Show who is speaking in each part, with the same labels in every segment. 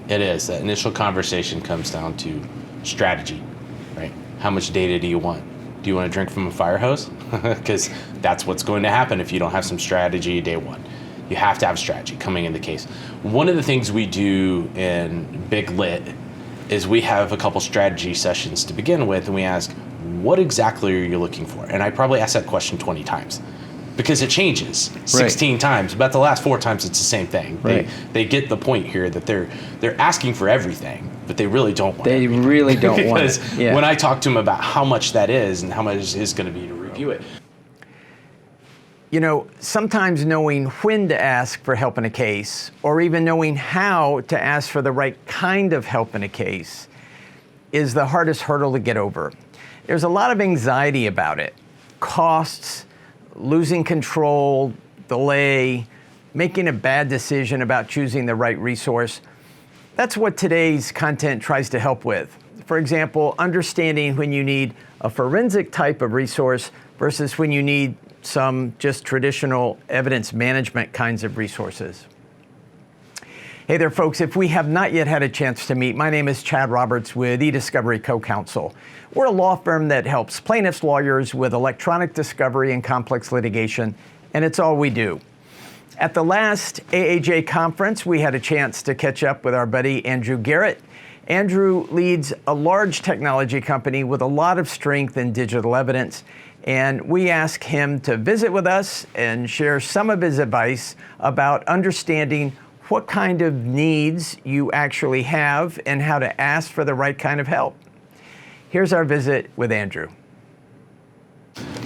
Speaker 1: It is. That initial conversation comes down to strategy, right? How much data do you want? Do you want to drink from a fire hose? Because that's what's going to happen if you don't have some strategy day one. You have to have strategy coming in the case. One of the things we do in Big Lit is we have a couple strategy sessions to begin with, and we ask, what exactly are you looking for? And I probably ask that question 20 times because it changes 16 times. About the last 4 times, it's the same thing.
Speaker 2: Right.
Speaker 1: They get the point here that they're asking for everything, but they really don't want
Speaker 2: They
Speaker 1: everything.
Speaker 2: really don't want it.
Speaker 1: Because when I talk to them about how much that is and how much it is going to be to review it.
Speaker 2: You know, sometimes knowing when to ask for help in a case, or even knowing how to ask for the right kind of help in a case, is the hardest hurdle to get over. There's a lot of anxiety about it. Costs, losing control, delay, making a bad decision about choosing the right resource. That's what today's content tries to help with. For example, understanding when you need a forensic type of resource versus when you need some just traditional evidence management kinds of resources. Hey there, folks. If we have not yet had a chance to meet, my name is Chad Roberts with eDiscovery Co-Counsel. We're a law firm that helps plaintiffs' lawyers with electronic discovery and complex litigation, and it's all we do. At the last AAJ conference, we had a chance to catch up with our buddy Andrew Garrett. Andrew leads a large technology company with a lot of strength in digital evidence, and we asked him to visit with us and share some of his advice about understanding what kind of needs you actually have and how to ask for the right kind of help. Here's our visit with Andrew.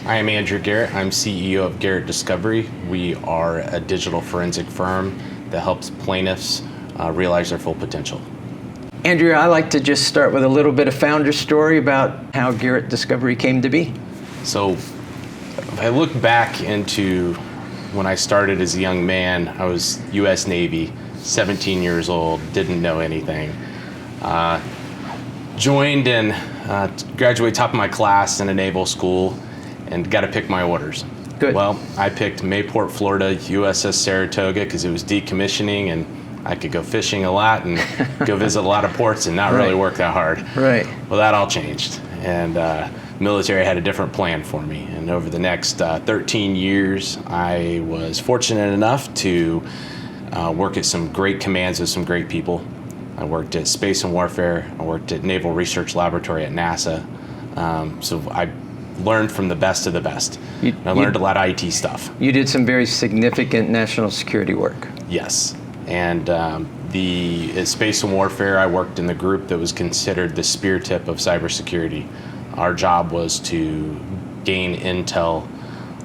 Speaker 1: I am Andrew Garrett. I'm CEO of Garrett Discovery. We are a digital forensic firm that helps plaintiffs realize their full potential.
Speaker 2: Andrew, I like to just start with a little bit of founder story about how Garrett Discovery came to be.
Speaker 1: So if I look back into when I started as a young man, I was U.S. Navy, 17 years old, didn't know anything. Joined and graduated top of my class in a naval school and got to pick my orders.
Speaker 2: Good.
Speaker 1: Well, I picked Mayport, Florida, USS Saratoga because it was decommissioning and I could go fishing a lot and go visit a lot of ports and not really work that hard.
Speaker 2: Right.
Speaker 1: Well, that all changed. And military had a different plan for me. And over the next 13 years, I was fortunate enough to work at some great commands with some great people. I worked at Space and Warfare. I worked at Naval Research Laboratory at NASA. So I learned from the best of the best. I learned a lot of IT stuff.
Speaker 2: You did some very significant national security work.
Speaker 1: Yes. And at Space and Warfare, I worked in the group that was considered the spear tip of cybersecurity. Our job was to gain intel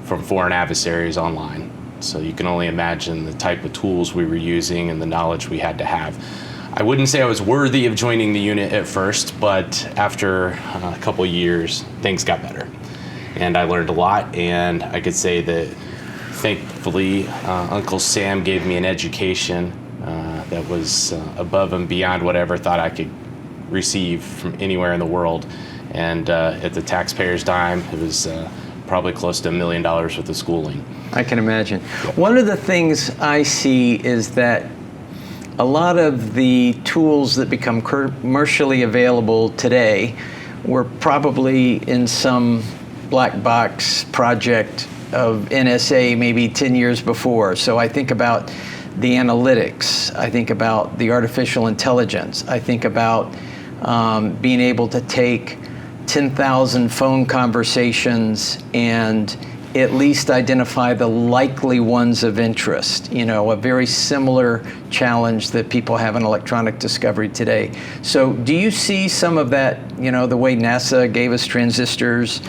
Speaker 1: from foreign adversaries online. So you can only imagine the type of tools we were using and the knowledge we had to have. I wouldn't say I was worthy of joining the unit at first, but after a couple years, things got better. And I learned a lot, and I could say that thankfully, Uncle Sam gave me an education that was above and beyond what I ever thought I could receive from anywhere in the world. And at the taxpayer's dime, it was probably close to $1 million worth of schooling.
Speaker 2: I can imagine. One of the things I see is that a lot of the tools that become commercially available today were probably in some black box project of NSA maybe 10 years before. So I think about the analytics, I think about the artificial intelligence, I think about being able to take 10,000 phone conversations and at least identify the likely ones of interest, you know, a very similar challenge that people have in electronic discovery today. So do you see some of that, you know, the way NASA gave us transistors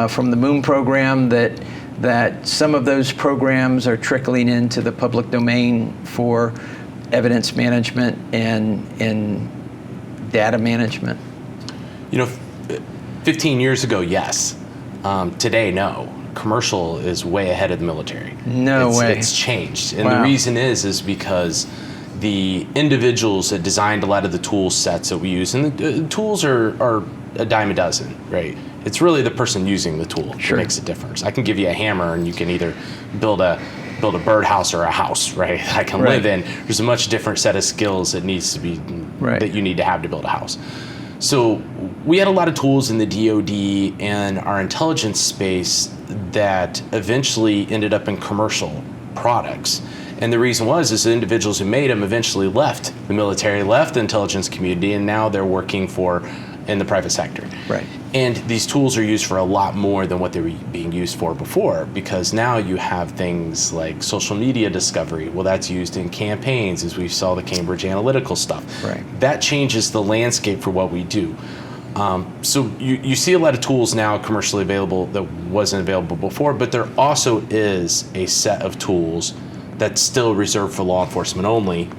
Speaker 2: from the moon program, that some of those programs are trickling into the public domain for evidence management and data management?
Speaker 1: You know, 15 years ago, yes. Today, no. Commercial is way ahead of the military.
Speaker 2: No way.
Speaker 1: It's changed. And the reason is because the individuals that designed a lot of the tool sets that we use, and the tools are a dime a dozen, right? It's really the person using the tool that makes a difference. I can give you a hammer and you can either build a build a birdhouse or a house, right? I can live in. There's a much different set of skills that needs to be that you need to have to build a house. So we had a lot of tools in the DoD and our intelligence space that eventually ended up in commercial products. And the reason is the individuals who made them eventually left the military, left the intelligence community, and now they're working in the private sector.
Speaker 2: Right.
Speaker 1: And these tools are used for a lot more than what they were being used for before, because now you have things like social media discovery. Well, that's used in campaigns, as we saw the Cambridge Analytical stuff.
Speaker 2: Right.
Speaker 1: That changes the landscape for what we do. So you see a lot of tools now commercially available that wasn't available before, but there also is a set of tools that's still reserved for law enforcement only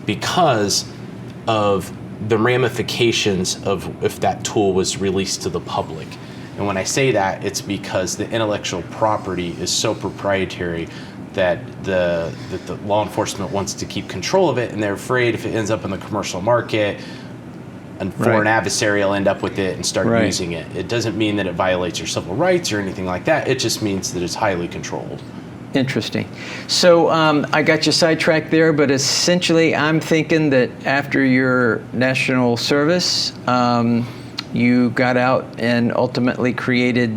Speaker 1: because of the ramifications of if that tool was released to the public. And when I say that, it's because the intellectual property is so proprietary that the law enforcement wants to keep control of it, and they're afraid if it ends up in the commercial market, a foreign adversary will end up with it and start using it. It doesn't mean that it violates your civil rights or anything like that. It just means that it's highly controlled.
Speaker 2: Interesting. So I got you sidetracked there, but essentially I'm thinking that after your national service, you got out and ultimately created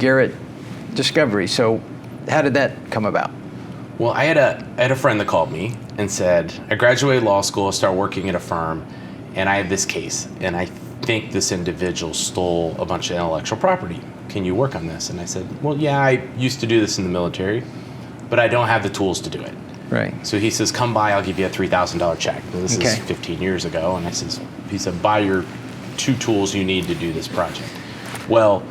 Speaker 2: Garrett Discovery. So how did that come about?
Speaker 1: Well, I had a friend that called me and said, I graduated law school, started working at a firm, and I have this case, and I think this individual stole a bunch of intellectual property. Can you work on this? And I said, well, yeah, I used to do this in the military, but I don't have the tools to do it.
Speaker 2: Right.
Speaker 1: So he says, come by, I'll give you a $3,000 check. And this is 15 years ago. And he said, buy your 2 tools you need to do this project. Well,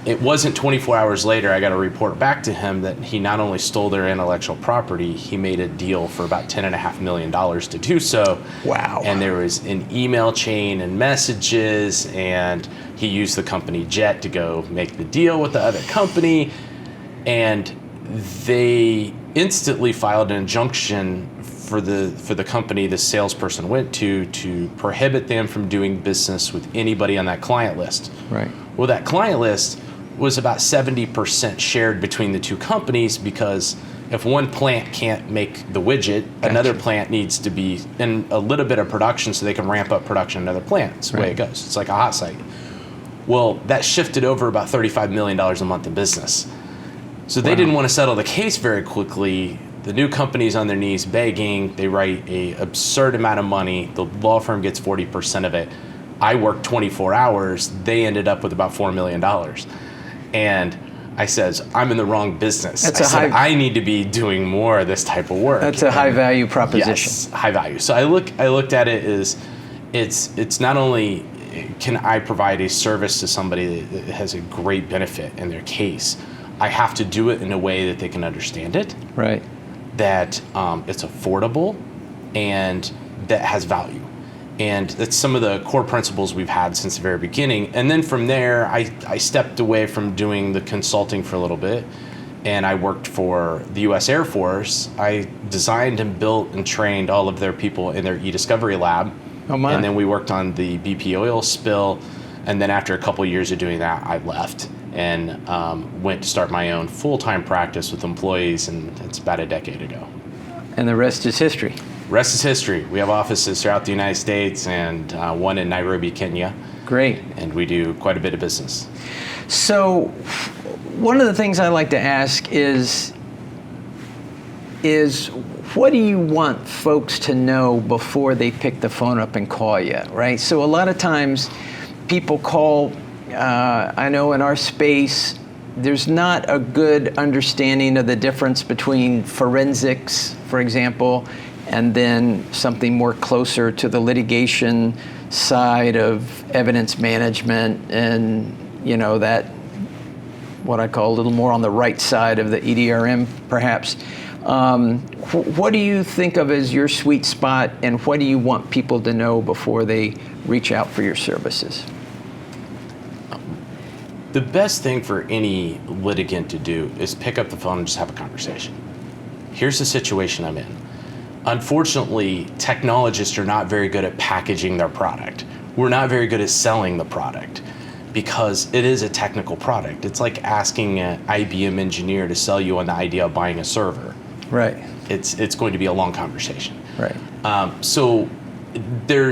Speaker 1: it wasn't 24 hours later, I got a report back to him that he not only stole their intellectual property, he made a deal for about $10.5 million to do so.
Speaker 2: Wow.
Speaker 1: And there was an email chain and messages, and he used the company jet to go make the deal with the other company. And they instantly filed an injunction for the company the salesperson went to prohibit them from doing business with anybody on that client list.
Speaker 2: Right.
Speaker 1: Well, that client list was about 70% shared between the 2 companies, because if one plant can't make the widget, another plant needs to be in a little bit of production so they can ramp up production in another plant. That's the way it goes. It's like a hot site. Well, that shifted over about $35 million a month in business. So they didn't want to settle the case very quickly. The new company's on their knees begging. They write an absurd amount of money. The law firm gets 40% of it. I worked 24 hours. They ended up with about $4 million. And I says, I'm in the wrong business. I need to be doing more of this type of work.
Speaker 2: That's a high value proposition.
Speaker 1: Yes, high value. So I looked at it as it's not only can I provide a service to somebody that has a great benefit in their case, I have to do it in a way that they can understand it.
Speaker 2: Right.
Speaker 1: That it's affordable and that has value. And that's some of the core principles we've had since the very beginning. And then from there, I stepped away from doing the consulting for a little bit, and I worked for the U.S. Air Force. I designed and built and trained all of their people in their e-discovery lab.
Speaker 2: Oh my.
Speaker 1: And then we worked on the BP oil spill. And then after a couple of years of doing that, I left and went to start my own full-time practice with employees, and it's about a decade ago.
Speaker 2: And the rest is history.
Speaker 1: Rest is history. We have offices throughout the United States and one in Nairobi, Kenya.
Speaker 2: Great.
Speaker 1: And we do quite a bit of business.
Speaker 2: So one of the things I like to ask is what do you want folks to know before they pick the phone up and call you, right? So a lot of times people call, I know in our space, there's not a good understanding of the difference between forensics, for example, and then something more closer to the litigation side of evidence management and, that what I call a little more on the right side of the EDRM, perhaps. What do you think of as your sweet spot, and what do you want people to know before they reach out for your services?
Speaker 1: The best thing for any litigant to do is pick up the phone and just have a conversation. Here's the situation I'm in. Unfortunately, technologists are not very good at packaging their product. We're not very good at selling the product. because it is a technical product. It's like asking an IBM engineer to sell you on the idea of buying a server.
Speaker 2: Right.
Speaker 1: It's going to be a long conversation.
Speaker 2: Right.
Speaker 1: So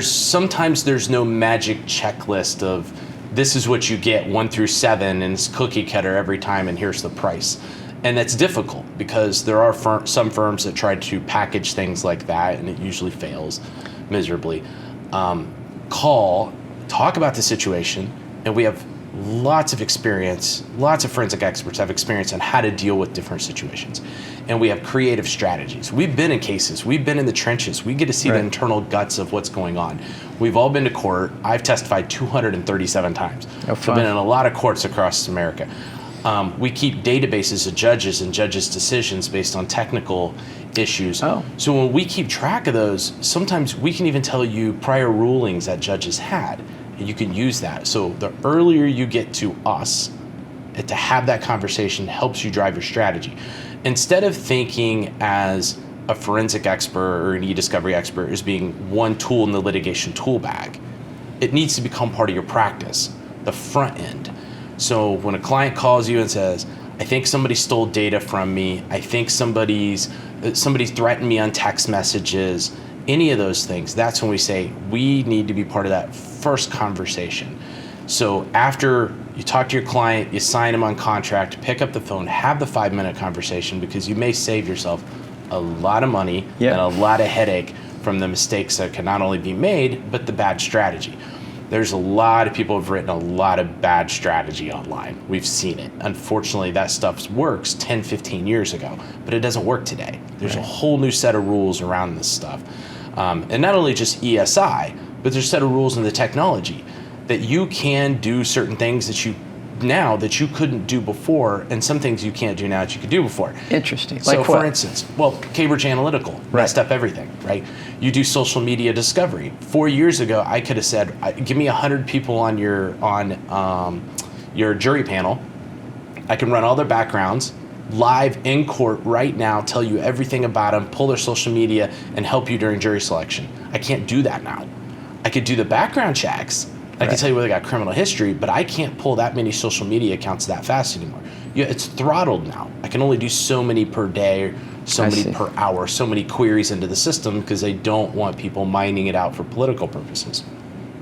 Speaker 1: sometimes there's no magic checklist of this is what you get 1 through 7 and it's cookie cutter every time and here's the price. And that's difficult because there are some firms that try to package things like that and it usually fails miserably. Talk about the situation, and we have lots of experience, lots of forensic experts have experience on how to deal with different situations. And we have creative strategies. We've been in cases, we've been in the trenches, we get to see the internal guts of what's going on. We've all been to court. I've testified 237 times.
Speaker 2: Oh,
Speaker 1: I've been in a lot of courts across America. We keep databases of judges and judges' decisions based on technical issues.
Speaker 2: Oh.
Speaker 1: So when we keep track of those, sometimes we can even tell you prior rulings that judges had, and you can use that. So the earlier you get to us, and to have that conversation helps you drive your strategy. Instead of thinking as a forensic expert or an e-discovery expert as being one tool in the litigation tool bag, it needs to become part of your practice, the front end. So when a client calls you and says, I think somebody stole data from me, I think somebody threatened me on text messages, any of those things, that's when we say we need to be part of that first conversation. So after you talk to your client, you sign them on contract, pick up the phone, have the 5-minute conversation, because you may save yourself a lot of money and a lot of headache from the mistakes that can not only be made, but the bad strategy. There's a lot of people who have written a lot of bad strategy online. We've seen it. Unfortunately, that stuff works 10, 15 years ago, but it doesn't work today. There's a whole new set of rules around this stuff. And not only just ESI, but there's a set of rules in the technology that you can do certain things that you couldn't do before, and some things you can't do now that you could do before.
Speaker 2: Interesting.
Speaker 1: So
Speaker 2: Like what?
Speaker 1: for instance, Cambridge Analytical messed up everything, right? You do social media discovery. 4 years ago, I could have said, give me 100 people on your jury panel. I can run all their backgrounds, live in court right now, tell you everything about them, pull their social media, and help you during jury selection. I can't do that now. I could do the background checks. I can tell you whether they got criminal history, but I can't pull that many social media accounts that fast anymore. It's throttled now. I can only do so many per day, so many per hour, so many queries into the system because they don't want people mining it out for political purposes.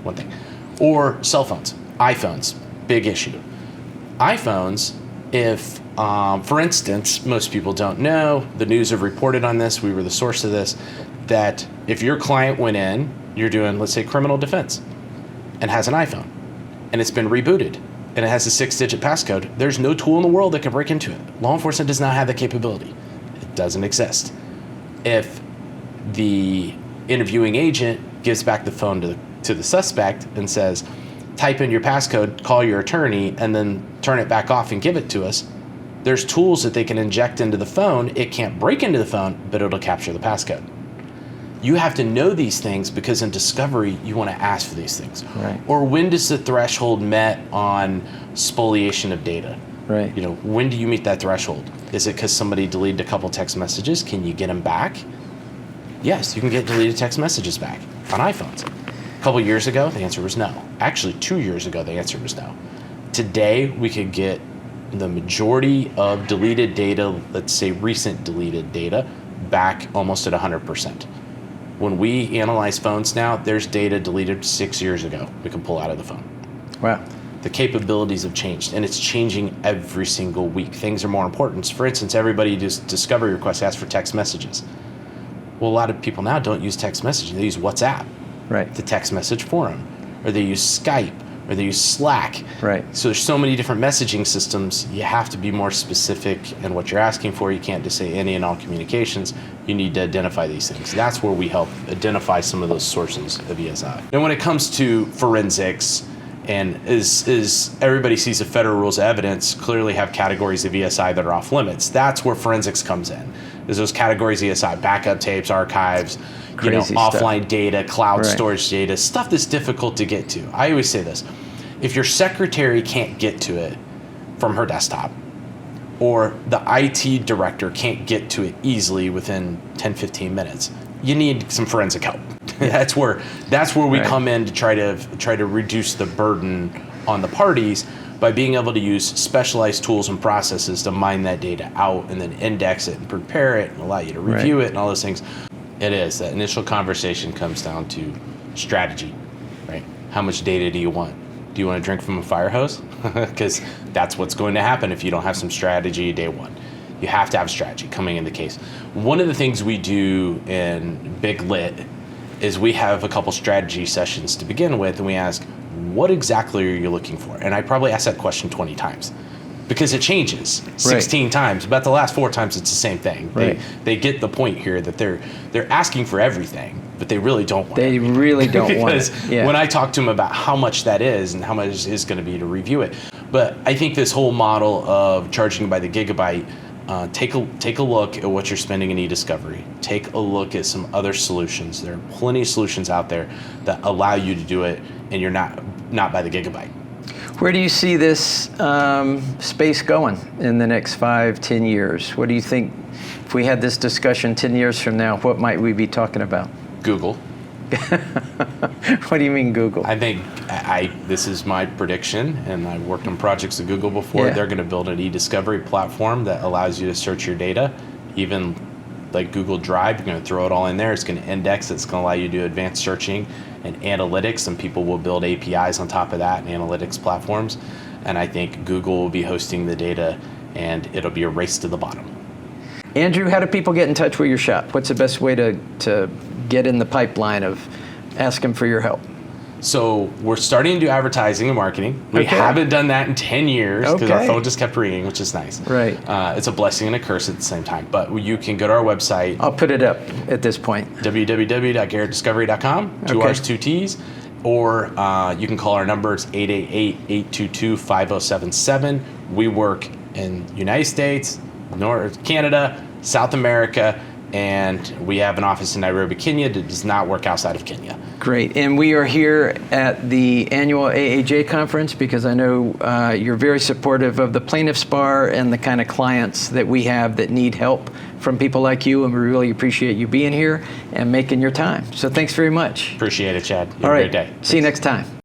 Speaker 1: One thing. Or cell phones, iPhones, big issue. iPhones, if, for instance, most people don't know, the news have reported on this, we were the source of this, that if your client went in, you're doing, let's say, criminal defense, and has an iPhone, and it's been rebooted, and it has a 6-digit passcode, there's no tool in the world that can break into it. Law enforcement does not have the capability. It doesn't exist. If the interviewing agent gives back the phone to the suspect and says, type in your passcode, call your attorney, and then turn it back off and give it to us, there's tools that they can inject into the phone. It can't break into the phone, but it'll capture the passcode. You have to know these things because in discovery, you want to ask for these things.
Speaker 2: Right.
Speaker 1: Or when does the threshold met on spoliation of data?
Speaker 2: Right.
Speaker 1: When do you meet that threshold? Is it because somebody deleted a couple text messages? Can you get them back? Yes, you can get deleted text messages back on iPhones. A couple years ago, the answer was no. Actually, 2 years ago, the answer was no. Today, we could get the majority of deleted data, let's say recent deleted data, back almost at 100%. When we analyze phones now, there's data deleted 6 years ago we can pull out of the phone.
Speaker 2: Wow.
Speaker 1: The capabilities have changed, and it's changing every single week. Things are more important. For instance, everybody does discovery requests ask for text messages. Well, a lot of people now don't use text messaging. They use WhatsApp, the text message forum, or they use Skype, or they use Slack.
Speaker 2: Right.
Speaker 1: So there's so many different messaging systems. You have to be more specific in what you're asking for. You can't just say any and all communications. You need to identify these things. That's where we help identify some of those sources of ESI. And when it comes to forensics, and as everybody sees the federal rules of evidence clearly have categories of ESI that are off limits. That's where forensics comes in. There's those categories of ESI, backup tapes, archives, offline data, cloud storage data, stuff that's difficult to get to. I always say this, if your secretary can't get to it from her desktop, or the IT director can't get to it easily within 10, 15 minutes, you need some forensic help. That's where we come in to try to reduce the burden on the parties by being able to use specialized tools and processes to mine that data out and then index it and prepare it and allow you to review it and all those things. It is. That initial conversation comes down to strategy, right? How much data do you want? Do you want to drink from a fire hose? Because that's what's going to happen if you don't have some strategy day one. You have to have strategy coming in the case. One of the things we do in Big Lit is we have a couple strategy sessions to begin with, and we ask, what exactly are you looking for? And I probably ask that question 20 times because it changes 16 times. About the last 4 times, it's the same thing. They get the point here that they're asking for everything, but they really don't want it.
Speaker 2: They really don't want it.
Speaker 1: Because when I talk to them about how much that is and how much is going to be to review it. But I think this whole model of charging by the gigabyte, take a look at what you're spending in e-discovery. Take a look at some other solutions. There are plenty of solutions out there that allow you to do it, and you're not by the gigabyte.
Speaker 2: Where do you see this space going in the next 5-10 years? What do you think, if we had this discussion 10 years from now, what might we be talking about?
Speaker 1: Google.
Speaker 2: What do you mean Google?
Speaker 1: I think this is my prediction, and I've worked on projects at Google before.
Speaker 2: Yeah.
Speaker 1: They're going to build an e-discovery platform that allows you to search your data, even like Google Drive. You're going to throw it all in there. It's going to index. It's going to allow you to do advanced searching and analytics, and people will build APIs on top of that and analytics platforms. And I think Google will be hosting the data, and it'll be a race to the bottom.
Speaker 2: Andrew, how do people get in touch with your shop? What's the best way to get in the pipeline of asking for your help?
Speaker 1: So we're starting to do advertising and marketing. We haven't done that in 10 years because our phone just kept ringing, which is nice.
Speaker 2: Right.
Speaker 1: It's a blessing and a curse at the same time. But you can go to our website.
Speaker 2: I'll put it up at this point.
Speaker 1: www.garrettdiscovery.com, 2 R's, 2 T's. Or you can call our number. It's 888-822-5077. We work in the United States, Canada, South America, and we have an office in Nairobi, Kenya that does not work outside of Kenya.
Speaker 2: Great. And we are here at the annual AAJ conference because I know you're very supportive of the plaintiffs bar and the kind of clients that we have that need help from people like you, and we really appreciate you being here and making your time. So thanks very much.
Speaker 1: Appreciate it, Chad. You have
Speaker 2: All right.
Speaker 1: a great day.
Speaker 2: See you next time.